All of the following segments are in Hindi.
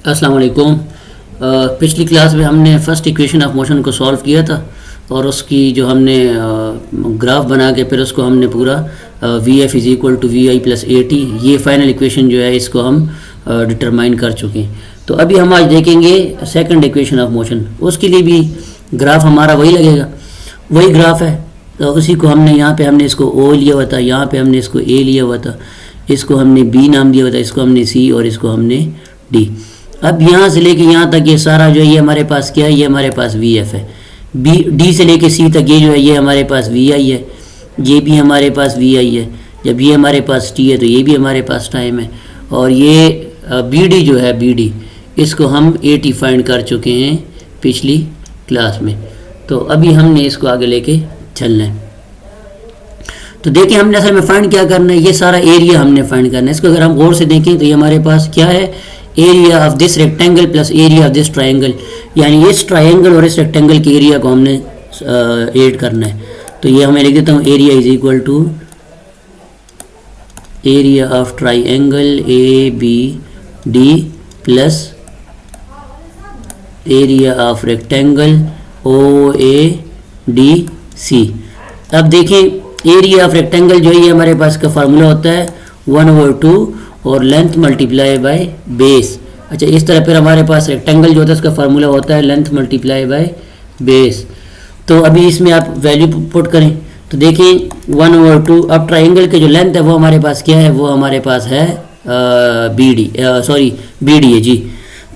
अस्सलाम वालेकुम। पिछली क्लास में हमने फर्स्ट इक्वेशन ऑफ मोशन को सॉल्व किया था और उसकी जो हमने ग्राफ बना के फिर उसको हमने पूरा V F is equal to V I plus A T, ये फाइनल इक्वेशन जो है इसको हम डिटरमाइन कर चुके हैं। तो अभी हम आज देखेंगे सेकंड इक्वेशन ऑफ मोशन। उसके लिए भी ग्राफ हमारा वही लगेगा, वही ग्राफ है। तो उसी को हमने यहाँ पे हमने इसको ओ लिया हुआ था, यहाँ पे हमने इसको ए लिया हुआ था, इसको हमने बी नाम दिया हुआ था, इसको हमने सी और इसको हमने डी। अब यहाँ से लेके यहाँ तक ये सारा जो है ये हमारे पास क्या है, ये हमारे पास वी एफ है। बी डी से लेके सी तक ये जो है ये हमारे पास वी आई है, ये भी हमारे पास वी आई है। जब ये हमारे पास टी है तो ये भी हमारे पास टाइम है। और ये बी डी जो है बी डी, इसको हम ए टी फाइंड कर चुके हैं पिछली क्लास में। तो अभी हमने इसको आगे लेके चलना है। तो देखिए हमने असल में फाइंड क्या करना है, ये सारा एरिया हमने फाइंड करना है। इसको अगर हम गौर से देखें तो ये हमारे पास क्या है, area of this rectangle plus area of this triangle, यानी इस ट्रायंगल और इस रेक्टेंगल के एरिया को हमने ऐड करना है। तो ये हमें लिख देता हूँ, area is equal to area of triangle A B D plus area of rectangle O A D C. अब देखें एरिया ऑफ रेक्टेंगल जो है ये हमारे पास का फार्मूला होता है 1/2 और लेंथ मल्टीप्लाई बाय बेस। अच्छा, इस तरह फिर हमारे पास रेक्टेंगल जो होता है उसका फार्मूला होता है लेंथ मल्टीप्लाई बाय बेस। तो अभी इसमें आप वैल्यू पुट करें तो देखें 1/2। अब ट्राइंगल के जो लेंथ है वो हमारे पास क्या है, वो हमारे पास है B D, sorry B D है जी।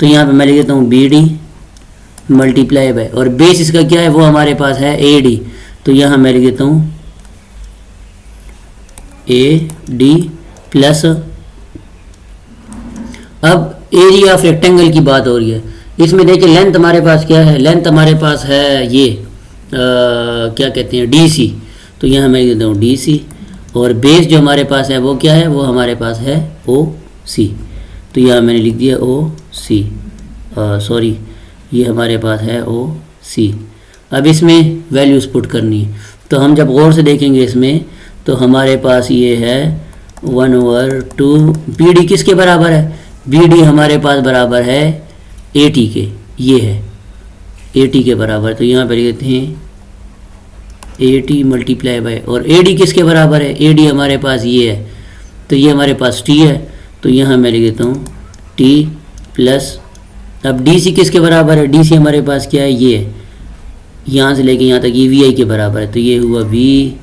तो यहाँ पे मैं लिख देता हूँ बी डी मल्टीप्लाई बाय, और बेस इसका क्या है, वो हमारे पास है ए डी। तो यहाँ मैं लिख देता हूँ ए डी प्लस, अब एरिया ऑफ रेक्टेंगल की बात हो रही है। इसमें देखिए लेंथ हमारे पास क्या है, लेंथ हमारे पास है ये क्या कहते हैं डी सी। तो यहाँ मैं लिख देता हूँ डी सी, और बेस जो हमारे पास है वो क्या है, वो हमारे पास है ओ सी। तो यहाँ मैंने लिख दिया ओ सी, सॉरी ये हमारे पास है ओ सी। अब इसमें वैल्यूज पुट करनी है। तो हम जब गौर से देखेंगे इसमें तो हमारे पास ये है 1/2। बी डी किसके बराबर है, बी डी हमारे पास बराबर है ए टी के, ये है ए टी के बराबर। तो यहाँ पर लिखते हैं ए टी मल्टीप्लाई बाय, और ए डी किसके बराबर है, ए डी हमारे पास ये है, तो ये हमारे पास टी है। तो यहाँ मैं लिख देता हूँ टी प्लस, अब डी सी किसके बराबर है, डी सी हमारे पास क्या है, ये है, यहाँ से लेके यहाँ तक ये वी आई के बराबर है। तो ये हुआ वी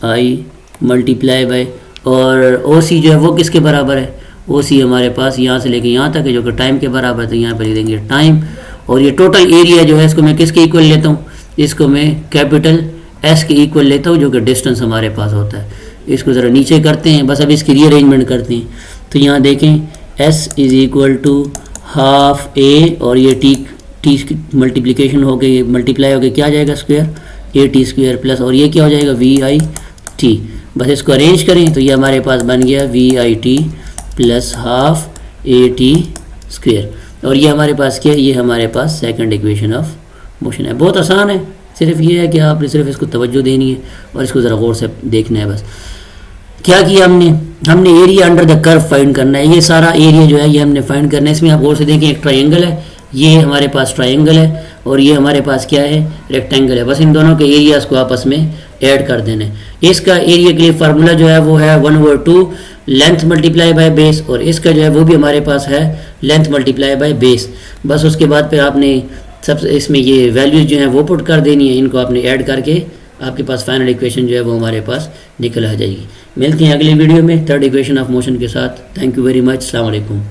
आई मल्टीप्लाई बाय, और ओ सी जो है वो किसके बराबर है, ओ सी हमारे पास यहाँ से लेके यहाँ तक है जो कि टाइम के बराबर है। तो यहाँ पर लिख देंगे टाइम, और ये टोटल एरिया जो है इसको मैं किसके इक्वल लेता हूँ, इसको मैं कैपिटल एस के इक्वल लेता हूँ जो कि डिस्टेंस हमारे पास होता है। इसको ज़रा नीचे करते हैं, बस अब इसकी रीअरेंजमेंट करते हैं। तो यहाँ देखें S is equal to half A, और ये टी मल्टीप्लिकेशन हो गई, मल्टीप्लाई हो गई, क्या आ जाएगा स्क्वायर ए टी स्क्वायर प्लस, और ये क्या हो जाएगा वी आई टी। बस इसको अरेंज करें तो ये हमारे पास बन गया V I T plus half A T square. और ये हमारे पास क्या है, ये हमारे पास सेकंड इक्वेशन ऑफ मोशन है। बहुत आसान है, सिर्फ ये है कि आपने सिर्फ इसको तवज्जो देनी है और इसको ज़रा गौर से देखना है। बस क्या किया हमने area under the curve find करना है। ये सारा एरिया जो है ये हमने फाइंड करना है। इसमें आप गौर से देखें, एक ट्रायंगल है, ये हमारे पास ट्रायंगल है, और ये हमारे पास क्या है, रेक्टेंगल है। बस इन दोनों के एरियाज़ को आपस में ऐड कर देना है। इसका एरिया के लिए फार्मूला जो है वो है 1/2 लेंथ मल्टीप्लाई बाय बेस, और इसका जो है वो भी हमारे पास है लेंथ मल्टीप्लाई बाय बेस। बस उसके बाद फिर आपने सब इसमें ये वैल्यूज जो हैं वो पुट कर देनी है, इनको आपने ऐड करके आपके पास फाइनल इक्वेशन जो है वो हमारे पास निकल आ जाएगी। मिलते हैं अगली वीडियो में थर्ड इक्वेशन ऑफ मोशन के साथ। Thank you very much. अस्सलाम वालेकुम।